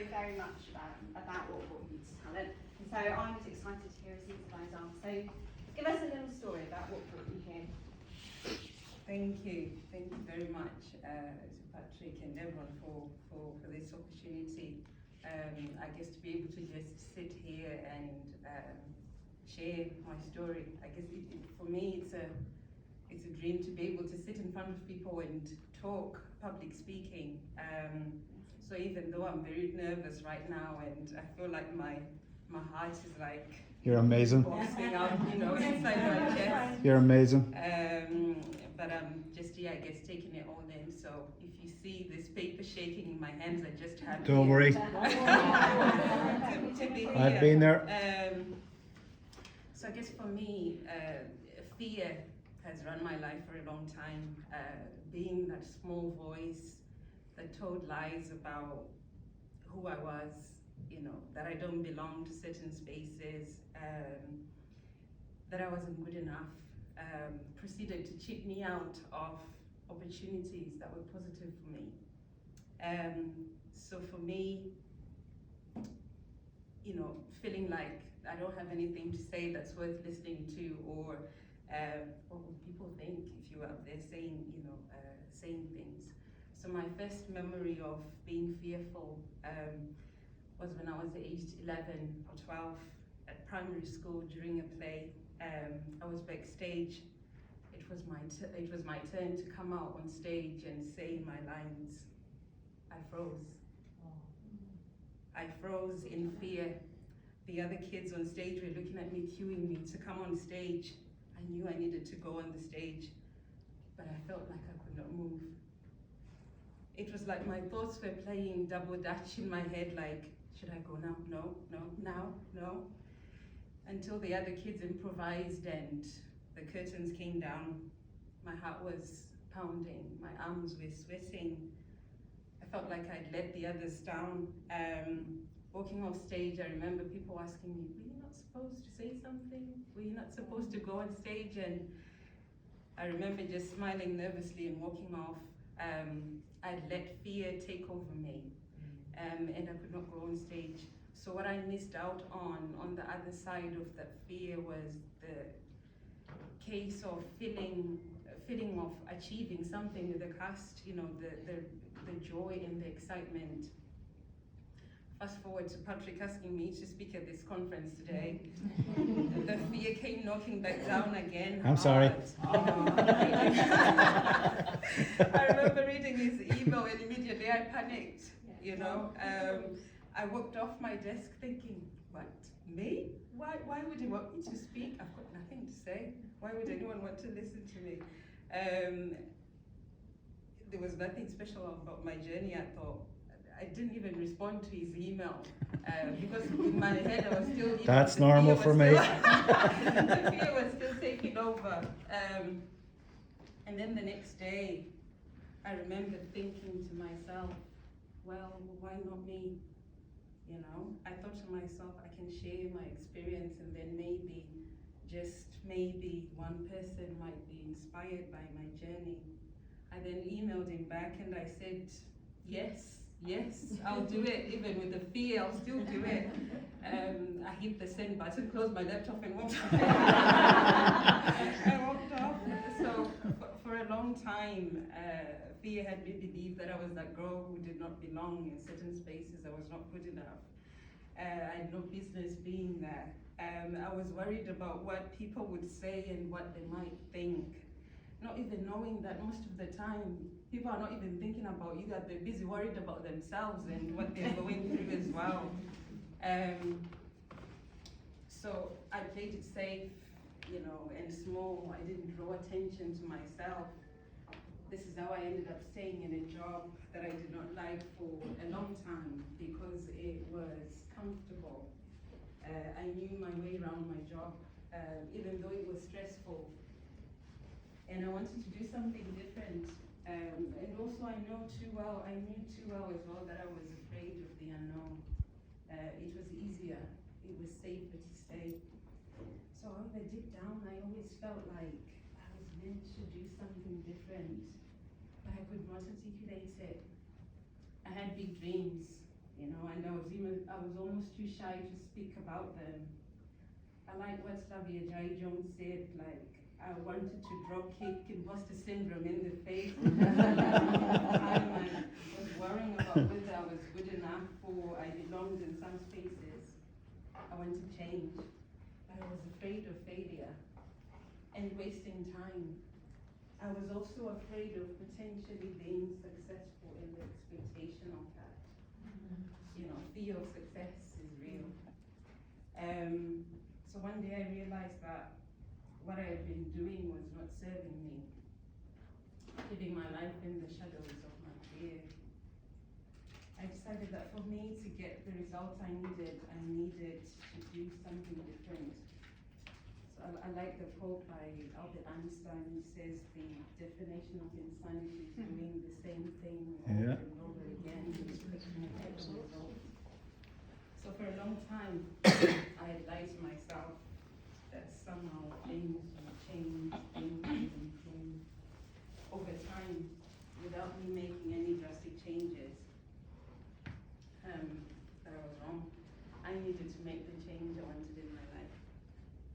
very much about what brought you to talent. And so I was excited to hear as you guys are. So give us a little story about what brought you here. Thank you very much to Patrick and everyone for this opportunity. I guess to be able to just sit here and share my story. I guess for me it's a dream to be able to sit in front of people and talk, public speaking. So even though I'm very nervous right now and I feel like my heart is like you're amazing. Boxing up, inside my chest. You're amazing. But I'm just I guess taking it all in. So if you see this paper shaking in my hands, I just had Don't worry. to be here. I've been there. So I guess for me, fear has run my life for a long time. Being that small voice that told lies about who I was, that I don't belong to certain spaces, that I wasn't good enough, proceeded to cheat me out of opportunities that were positive for me. So for me, feeling like I don't have anything to say that's worth listening to, or what would people think if you were out there saying things. So my first memory of being fearful was when I was aged 11 or 12 at primary school during a play. I was backstage. It was my turn to come out on stage and say my lines. I froze. I froze in fear. The other kids on stage were looking at me, cueing me to come on stage. I knew I needed to go on the stage, but I felt like I could not move. It was like my thoughts were playing double dutch in my head, like, should I go now? No, no, now, no. Until the other kids improvised and the curtains came down. My heart was pounding, my arms were sweating. I felt like I'd let the others down. Walking off stage, I remember people asking me, were you not supposed to say something? Were you not supposed to go on stage? And I remember just smiling nervously and walking off. I'd let fear take over me, and I could not go on stage. So what I missed out on the other side of that fear was the case of feeling of achieving something with the cast, the joy and the excitement. Fast forward to Patrick asking me to speak at this conference today. The fear came knocking back down again. I'm sorry. I remember reading his email and immediately I panicked, I walked off my desk thinking, what, me? Why would he want me to speak? I've got nothing to say. Why would anyone want to listen to me? There was nothing special about my journey, I thought. I didn't even respond to his email because in my head I was still... That's normal for me. The fear was still taking over. And then the next day, I remember thinking to myself, well, why not me? I thought to myself, I can share my experience and then maybe, just maybe, one person might be inspired by my journey. I then emailed him back and I said, yes, I'll do it. Even with the fear, I'll still do it. I hit the send button, closed my laptop and walked off. I walked off. So for a long time, fear had me believe that I was that girl who did not belong in certain spaces. I was not good enough. I had no business being there. I was worried about what people would say and what they might think. Not even knowing that most of the time, people are not even thinking about you, that they're busy worried about themselves and what they're going through as well. So I played it safe, and small. I didn't draw attention to myself. This is how I ended up staying in a job that I did not like for a long time because it was comfortable. I knew my way around my job, even though it was stressful. And I wanted to do something different. And also I knew too well as well that I was afraid of the unknown. It was easier, it was safer to stay. So however deep down, I always felt like I was meant to do something different, but I could not articulate it. I had big dreams, you know, and I was almost too shy to speak about them. I like what Slavia Jai Jones said, like, I wanted to drop kick imposter syndrome in the face. I was worrying about whether I was good enough or I belonged in some spaces. I wanted to change. I was afraid of failure and wasting time. I was also afraid of potentially being successful in the expectation of that. You know, fear of success is real. So one day I realized that what I had been doing was not serving me, living my life in the shadows of my fear. I decided that for me to get the results I needed to do something different. So I like the quote by Albert Einstein, who says the definition of insanity is doing the same thing over and over again, expecting a different result. So for a long time, I had lied to myself that somehow things would change, things would improve over time without me making any drastic changes. But I was wrong. I needed to make the change I wanted in my life.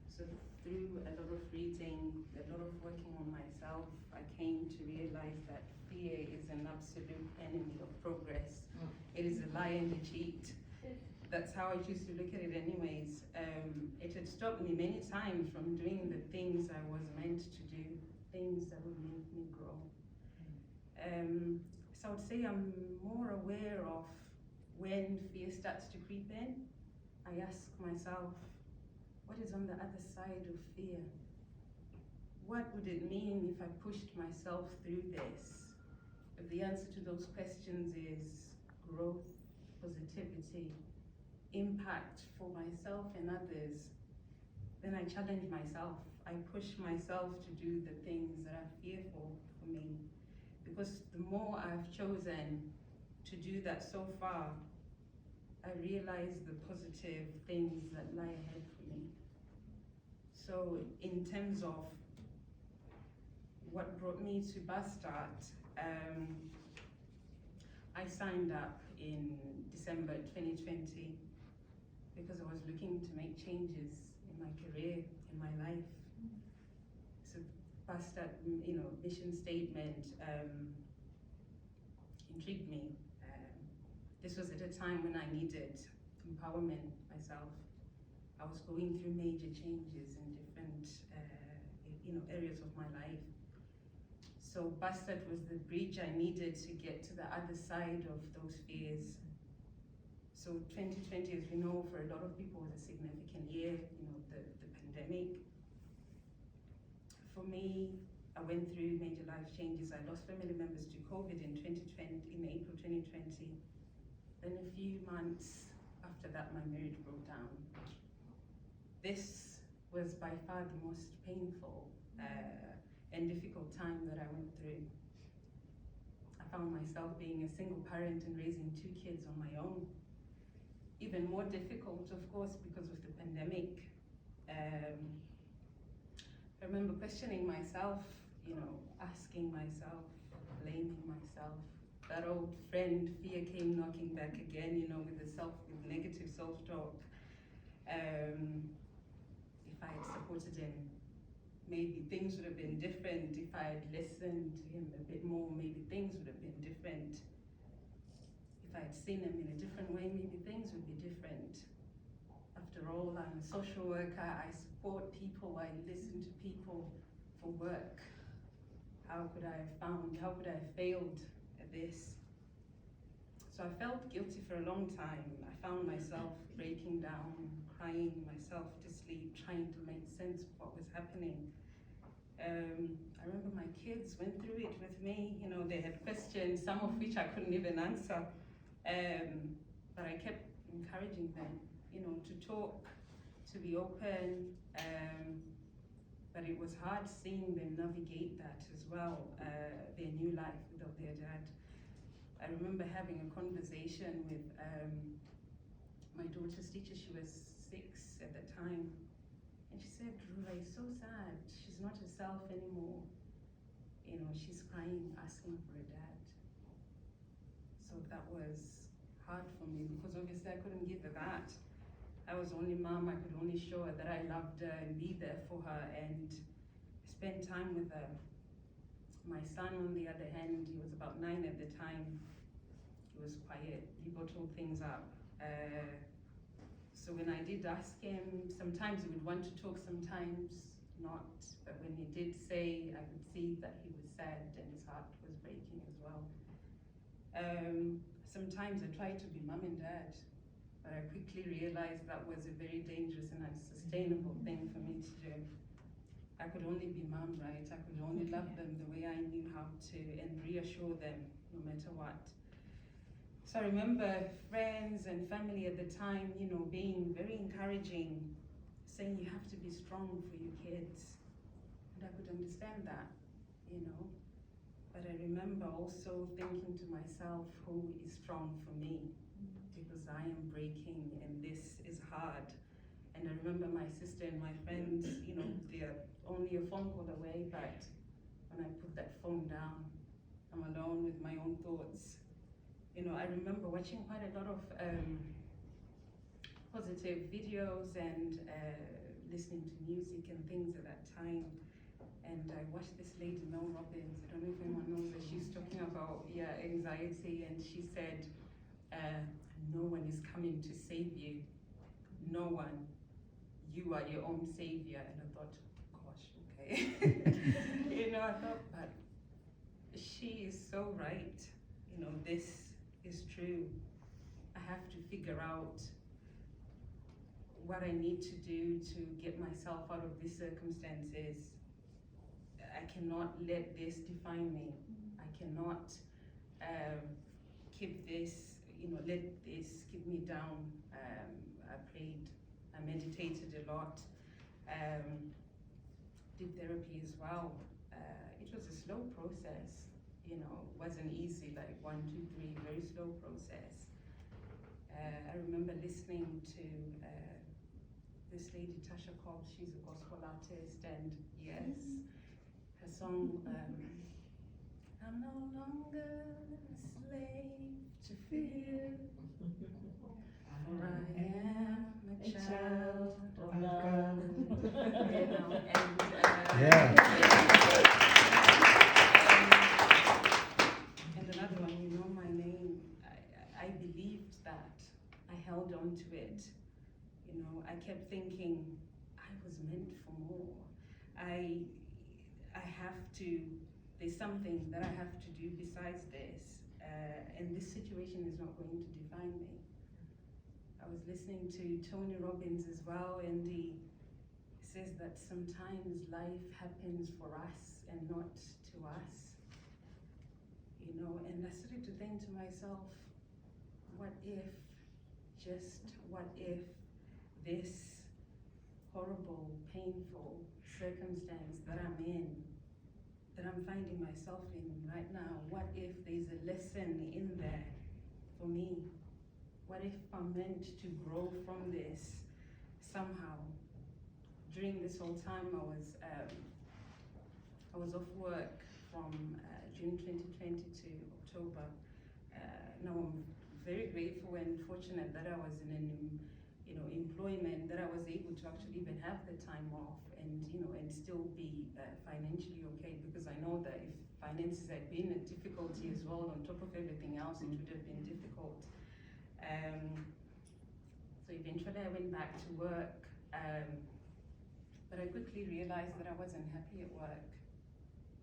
So through a lot of reading, a lot of working on myself, I came to realize that fear is an absolute enemy of progress. It is a lie and a cheat. That's how I choose to look at it anyways. It had stopped me many times from doing the things I was meant to do, things that would make me grow. So I would say I'm more aware of when fear starts to creep in. I ask myself, what is on the other side of fear? What would it mean if I pushed myself through this? If the answer to those questions is growth, positivity, impact for myself and others, then I challenge myself. I push myself to do the things that are fearful for me. Because the more I've chosen to do that so far, I realize the positive things that lie ahead for me. So in terms of what brought me to BuzzStart, I signed up in December 2020 because I was looking to make changes in my career, in my life. So BuzzStart, mission statement intrigued me. This was at a time when I needed empowerment myself. I was going through major changes in different areas of my life. So BuzzStart was the bridge I needed to get to the other side of those fears. So 2020, as we know, for a lot of people was a significant year, the pandemic. For me, I went through major life changes. I lost family members to COVID in April 2020. Then a few months after that, my marriage broke down. This was by far the most painful and difficult time that I went through. I found myself being a single parent and raising 2 kids on my own. Even more difficult, of course, because of the pandemic. I remember questioning myself, asking myself, blaming myself. That old friend, fear came knocking back again, with negative self-talk. If I had supported him, maybe things would have been different. If I had listened to him a bit more, maybe things would have been different. If I had seen him in a different way, maybe things would be different. After all, I'm a social worker, I support people, I listen to people for work. How could I have failed at this? So I felt guilty for a long time. I found myself breaking down, crying myself to sleep, trying to make sense of what was happening. I remember my kids went through it with me. They had questions, some of which I couldn't even answer. But I kept encouraging them, to talk, to be open. But it was hard seeing them navigate that as well, their new life without their dad. I remember having a conversation with my daughter's teacher. She was 6 at the time. And she said, "Rula is so sad. She's not herself anymore. She's crying, asking for a dad." So that was hard for me because obviously I couldn't give her that. I was only mom, I could only show her that I loved her and be there for her and spend time with her. My son, on the other hand, he was about 9 at the time. He was quiet, he bottled things up. So when I did ask him, sometimes he would want to talk, sometimes not. But when he did say, I could see that he was sad and his heart was breaking as well. Sometimes I tried to be mom and dad, but I quickly realized that was a very dangerous and unsustainable thing for me to do. I could only be mom, right? I could only love them the way I knew how to and reassure them no matter what. So I remember friends and family at the time, you know, being very encouraging, saying you have to be strong for your kids. And I could understand that, you know. But I remember also thinking to myself, who is strong for me? Because I am breaking and this is hard. And I remember my sister and my friends, you know, they're only a phone call away, but when I put that phone down, I'm alone with my own thoughts. You know, I remember watching quite a lot of positive videos and listening to music and things at that time. And I watched this lady, Mel Robbins, I don't know if anyone knows her, she's talking about anxiety, and she said, no one is coming to save you. No one. You are your own savior. And I thought, gosh, okay. You know, I thought, but she is so right. You know, this is true. I have to figure out what I need to do to get myself out of these circumstances. I cannot let this define me. I cannot keep this, you know, let this keep me down. I prayed, I meditated a lot, did therapy as well. It was a slow process, you know, it wasn't easy, like 1, 2, 3, very slow process. I remember listening to this lady, Tasha Cobb, she's a gospel artist, and yes, her song, I'm no longer a slave to fear, for I am a child of God. You know, and and another one, you know my name. I believed that. I held on to it. You know, I kept thinking I was meant for more. I have to. There's something that I have to do besides this, and this situation is not going to define me. I was listening to Tony Robbins as well, and he says that sometimes life happens for us and not to us. You know, and I started to think to myself, what if, just what if this horrible, painful circumstance that I'm in, that I'm finding myself in right now, what if there's a lesson in there for me? What if I'm meant to grow from this somehow? During this whole time, I was off work from June 2020 to October. Now I'm very grateful and fortunate that I was in an employment, that I was able to actually even have the time off and still be financially okay, because I know that if finances had been a difficulty as well on top of everything else, it would have been difficult. So eventually I went back to work, but I quickly realized that I wasn't happy at work.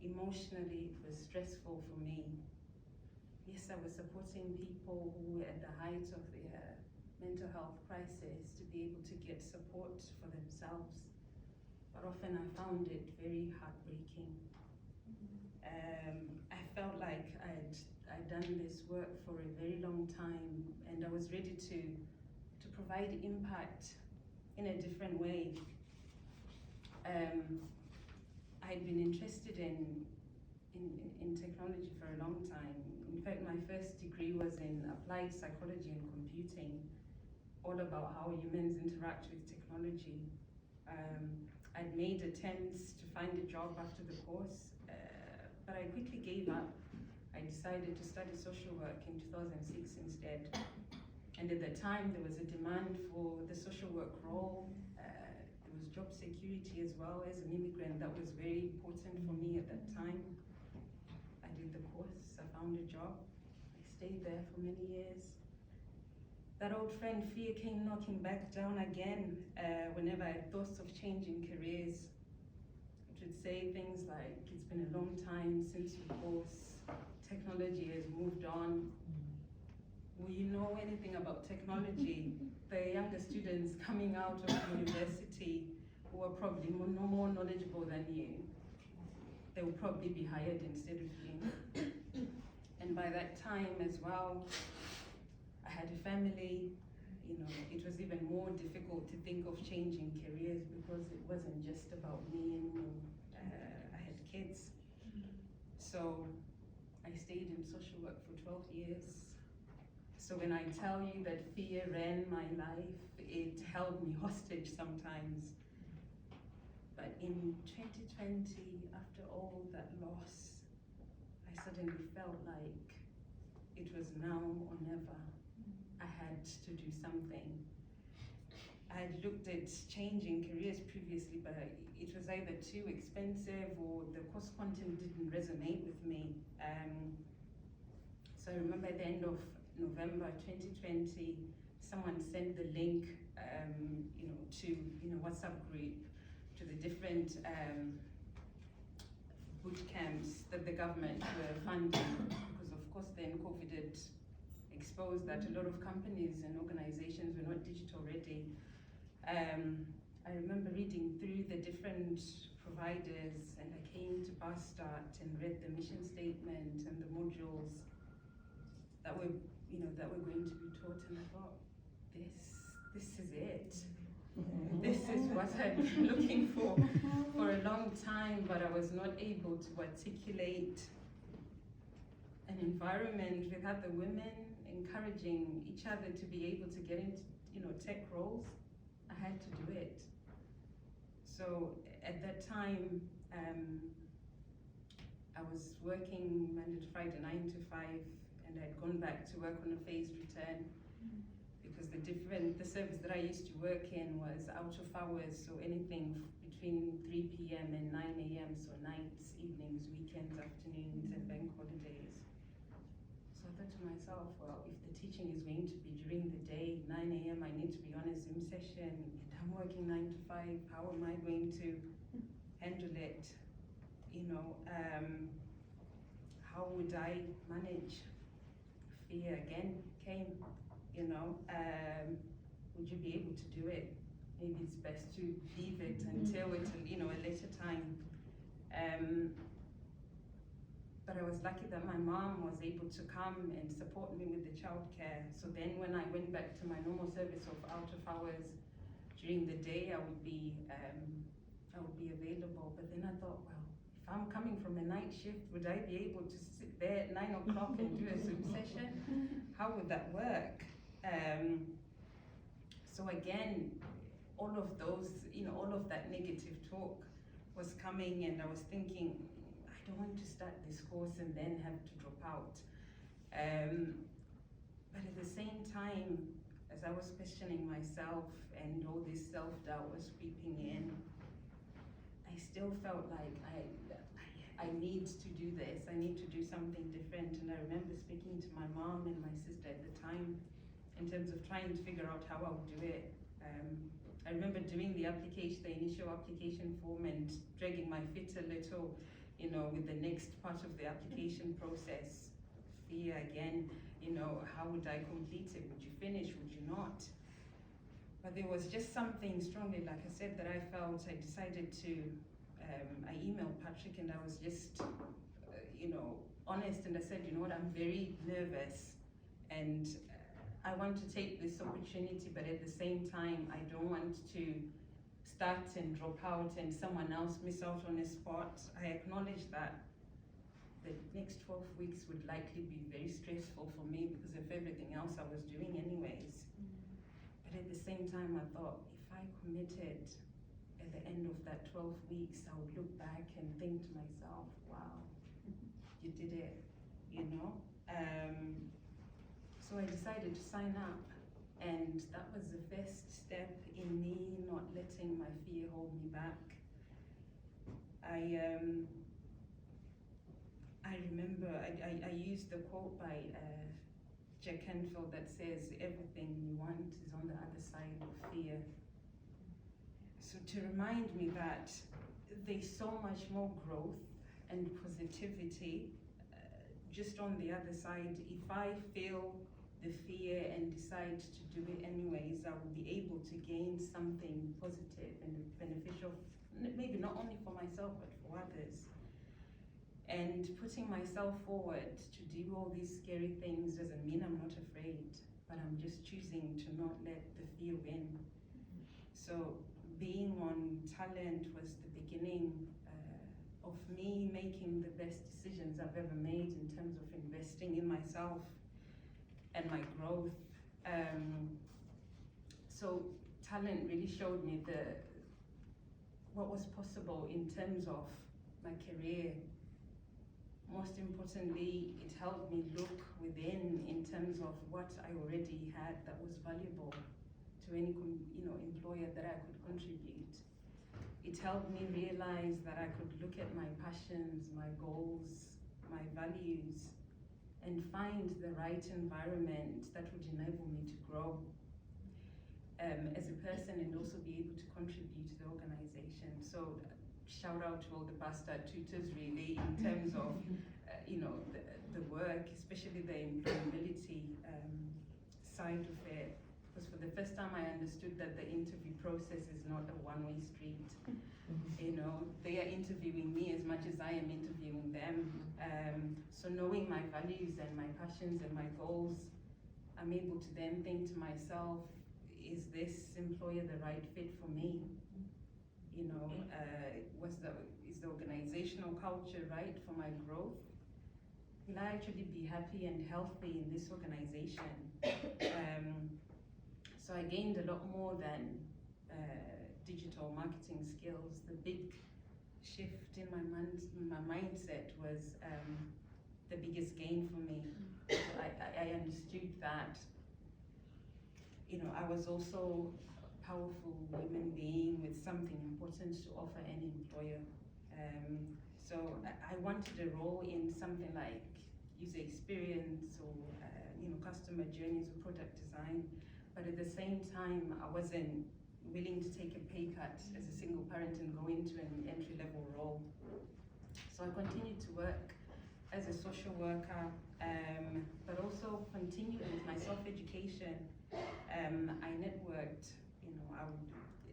Emotionally, it was stressful for me. Yes, I was supporting people who were at the height of their mental health crisis to be able to get support for themselves. But often I found it very heartbreaking. I felt like I'd done this work for a very long time, and I was ready to provide impact in a different way. I'd been interested in technology for a long time. In fact, my first degree was in applied psychology and computing, all about how humans interact with technology. I'd made attempts to find a job after the course, but I quickly gave up. I decided to study social work in 2006 instead. And at the time, there was a demand for the social work role. There was job security as well. As an immigrant, that was very important for me at that time. I did the course, I found a job. I stayed there for many years. That old friend fear came knocking back down again whenever I had thoughts of changing careers. It would say things like, it's been a long time since your course, technology has moved on. Will you know anything about technology? The younger students coming out of university who are probably more knowledgeable than you, they will probably be hired instead of you. And by that time as well, I had a family. You know, it was even more difficult to think of changing careers because it wasn't just about me anymore. I had kids. So I stayed in social work for 12 years. So when I tell you that fear ran my life, it held me hostage sometimes. But in 2020, after all that loss, I suddenly felt like it was now or never. I had to do something. I had looked at changing careers previously, but it was either too expensive or the course content didn't resonate with me. So I remember at the end of November 2020, someone sent the link, to WhatsApp group to the different boot camps that the government were funding, because of course then COVID had exposed that a lot of companies and organizations were not digital ready. I remember reading through the different providers, and I came to BuzzStart and read the mission statement and the modules that were going to be taught, and I thought, this is it. This is what I've been looking for a long time, but I was not able to articulate an environment with other women encouraging each other to be able to get into tech roles. I had to do it. So at that time, I was working Monday to Friday, 9 to 5, and I'd gone back to work on a phased return because the service that I used to work in was out of hours, so anything between 3 p.m. and 9 a.m., so nights, evenings, weekends, afternoons, and bank holidays. So I thought to myself, well, if the teaching is going to be during the day, 9 a.m., I need to be on a Zoom session, and I'm working 9 to 5, how am I going to handle it? How would I manage? Fear again came, would you be able to do it? Maybe it's best to leave it until a later time. But I was lucky that my mom was able to come and support me with the childcare. So then when I went back to my normal service of out of hours, during the day I would be available. But then I thought, well, if I'm coming from a night shift, would I be able to sit there at 9 o'clock and do a Zoom session? How would that work? So again, all of that negative talk was coming, and I was thinking, I don't want to start this course and then have to drop out. But at the same time, as I was questioning myself and all this self-doubt was creeping in, I still felt like I need to do this. I need to do something different. And I remember speaking to my mom and my sister at the time in terms of trying to figure out how I would do it. I remember doing the initial application form, and dragging my feet a little, with the next part of the application process. Fear again, how would I complete it? Would you finish? Would you not? But there was just something strongly, like I said, that I felt. I decided to, I emailed Patrick, and I was just, honest, and I said, you know what, I'm very nervous, and I want to take this opportunity, but at the same time, I don't want to start and drop out and someone else miss out on a spot. I acknowledge that the next 12 weeks would likely be very stressful for me because of everything else I was doing anyways. But at the same time, I thought, if I committed at the end of that 12 weeks, I would look back and think to myself, wow, you did it, So I decided to sign up. And that was the first step in me not letting my fear hold me back. I remember I used the quote by Jack Canfield that says, everything you want is on the other side of fear. So to remind me that there's so much more growth and positivity just on the other side. If I feel the fear and decide to do it anyways, I will be able to gain something positive and beneficial, maybe not only for myself but for others. And putting myself forward to do all these scary things doesn't mean I'm not afraid, but I'm just choosing to not let the fear win. So being on talent was the beginning of me making the best decisions I've ever made in terms of investing in myself and my growth. So talent really showed me what was possible in terms of my career. Most importantly, it helped me look within in terms of what I already had that was valuable to any employer that I could contribute. It helped me realize that I could look at my passions, my goals, my values, and find the right environment that would enable me to grow as a person and also be able to contribute to the organization. So shout out to all the BuzzStart tutors really in terms of the work, especially the employability side of it. Because for the first time I understood that the interview process is not a one-way street. They are interviewing me as much as I am interviewing them. So knowing my values and my passions and my goals, I'm able to then think to myself, is this employer the right fit for me? Is the organizational culture right for my growth? Will I actually be happy and healthy in this organization? So I gained a lot more than digital marketing skills. The big shift in my mindset was the biggest gain for me. So I understood that I was also a powerful human being with something important to offer any employer. So I wanted a role in something like user experience or customer journeys or product design, but at the same time I wasn't willing to take a pay cut as a single parent and go into an entry-level role. So I continued to work as a social worker, but also continued with my self-education. I networked,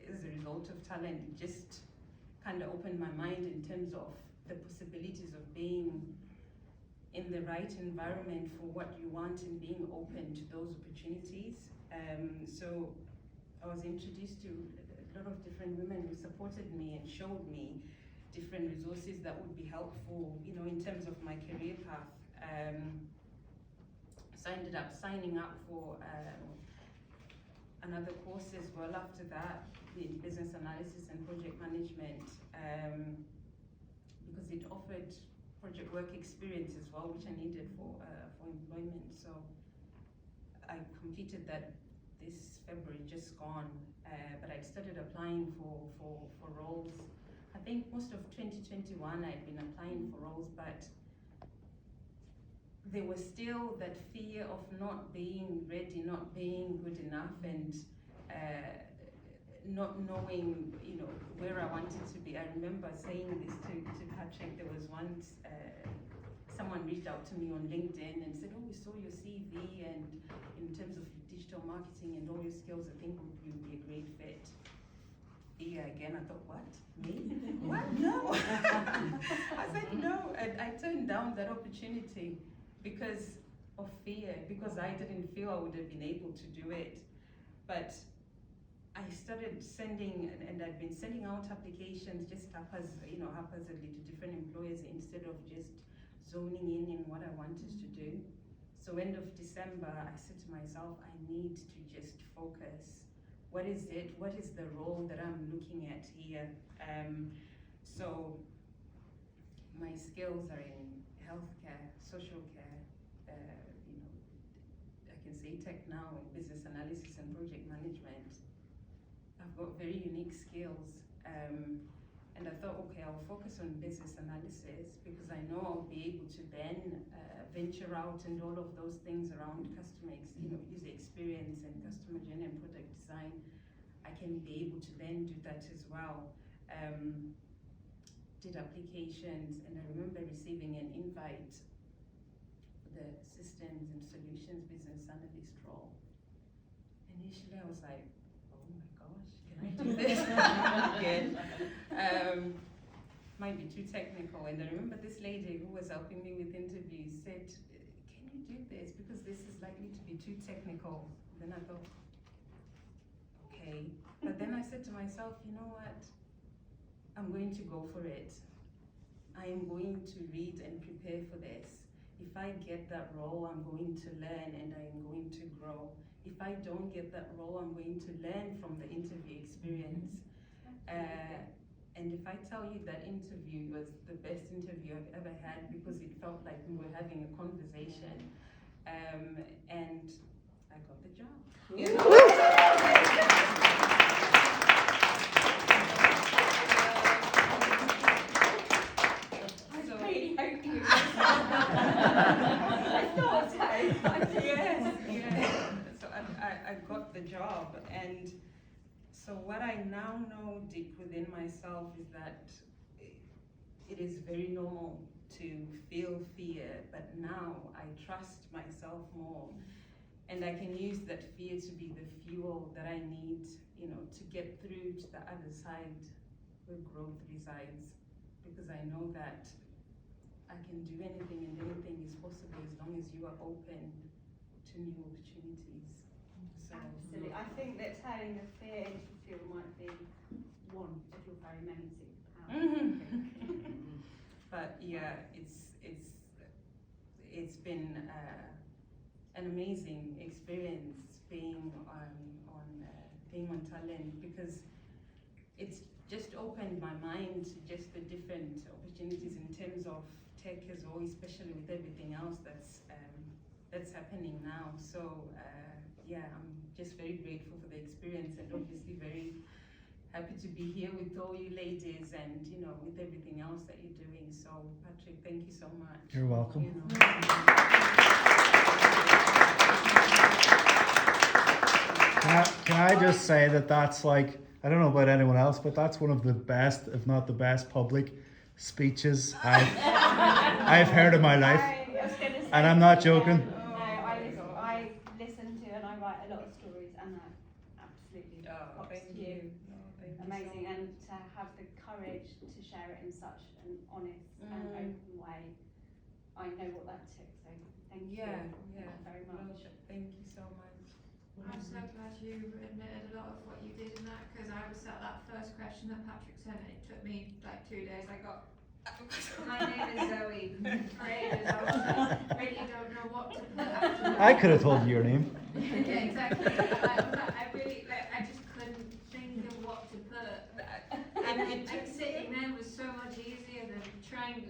as a result of talent, it just kind of opened my mind in terms of the possibilities of being in the right environment for what you want and being open to those opportunities. So I was introduced to a lot of different women who supported me and showed me different resources that would be helpful, in terms of my career path. So I ended up signing up for another course as well after that in business analysis and project management, because it offered project work experience as well, which I needed for employment. So I completed that this February, just gone, but I'd started applying for roles. I think most of 2021 I'd been applying for roles, but there was still that fear of not being ready, not being good enough, and not knowing, where I wanted to be. I remember saying this to Patrick. There was once someone reached out to me on LinkedIn and said, "Oh, we saw your CV, and in terms of digital marketing and all your skills, I think you would be a great fit." Yeah, again, I thought, what? Me? What? No. I said no, and I turned down that opportunity because of fear, because I didn't feel I would have been able to do it. But I started sending, and I'd been sending out applications just haphazardly to different employers instead of just zoning in what I wanted to do. So end of December, I said to myself, I need to just focus. What is it? What is the role that I'm looking at here? So my skills are in healthcare, social care, can say tech now, in business analysis and project management. I've got very unique skills. And I thought, okay, I'll focus on business analysis because I know I'll be able to then venture out and all of those things around user experience and customer journey and product design. I can be able to then do that as well. Did applications, and I remember receiving an invite for the systems and solutions business analyst role. Initially, I was like, oh my gosh, can I do this again? Might be too technical. And I remember this lady who was helping me with interviews said, can you do this? Because this is likely to be too technical. Then I thought, okay. But then I said to myself, you know what? I'm going to go for it. I am going to read and prepare for this. If I get that role, I'm going to learn and I am going to grow. If I don't get that role, I'm going to learn from the interview experience. And if I tell you that interview was the best interview I've ever had because it felt like we were having a conversation, and I got the job. You know? I got the job, and so what I now know deep within myself is that it is very normal to feel fear, but now I trust myself more, and I can use that fear to be the fuel that I need, to get through to the other side where growth resides, because I know that I can do anything and anything is possible as long as you are open to new opportunities. So, absolutely. I think that turning the fear into fuel might be one of your very many superpowers. But yeah, it's been an amazing experience being on talent, because it's just opened my mind to just the different opportunities in terms of tech as well, especially with everything else that's happening now. So yeah, I'm just very grateful for the experience, and obviously very happy to be here with all you ladies and with everything else that you're doing. So Patrick, thank you so much. You're welcome. Can I just say that that's like, I don't know about anyone else, but that's one of the best, if not the best, public speeches I've heard in my life. And I'm not joking. I listen to and I write a lot of stories, and that absolutely props to you. Amazing, and to have the courage to share it in such an honest and open way. I know what that took, so thank you very much. Thank you so much. I'm so glad you admitted a lot of what you did in that, because I was at that first question that Patrick sent and it took me like 2 days. I got, my name is Zoe. I really don't know what to put after. I could have told you your name. Yeah, exactly. I just couldn't think of what to put. And sitting there was so much easier than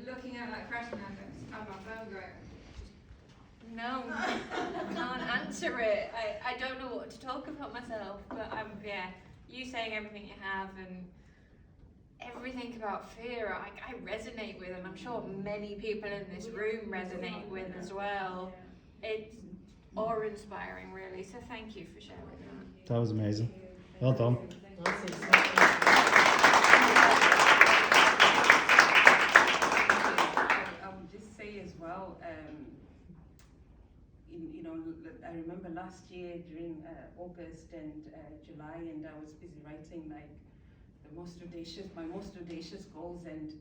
looking at that question and on my phone going, no, I can't answer it. I don't know what to talk about myself, but you saying everything you have and everything about fear, I resonate with, and I'm sure many people in this room resonate with as well. It's awe-inspiring, really, so thank you for sharing that. That was amazing. Well done. I would just say as well, I remember last year during August and July, and I was busy writing like my most audacious goals, and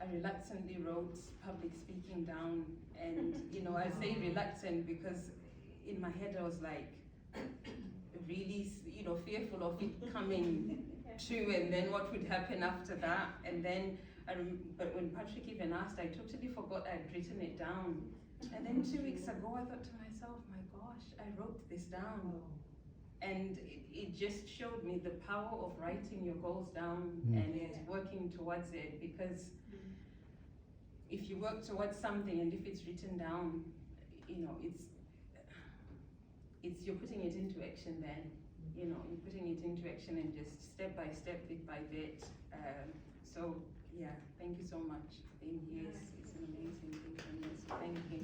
I reluctantly wrote public speaking down. And I say reluctant because in my head I was like really fearful of it coming true, and then what would happen after that. And then but when Patrick even asked, I totally forgot I'd written it down. And then 2 weeks ago I thought to myself, my gosh, I wrote this down. And it just showed me the power of writing your goals down and working towards it, because if you work towards something and if it's written down, you're putting it into action then. You know, you're putting it into action and just step by step, bit by bit. So yeah, thank you so much for being here. It's an amazing thing. So thank you.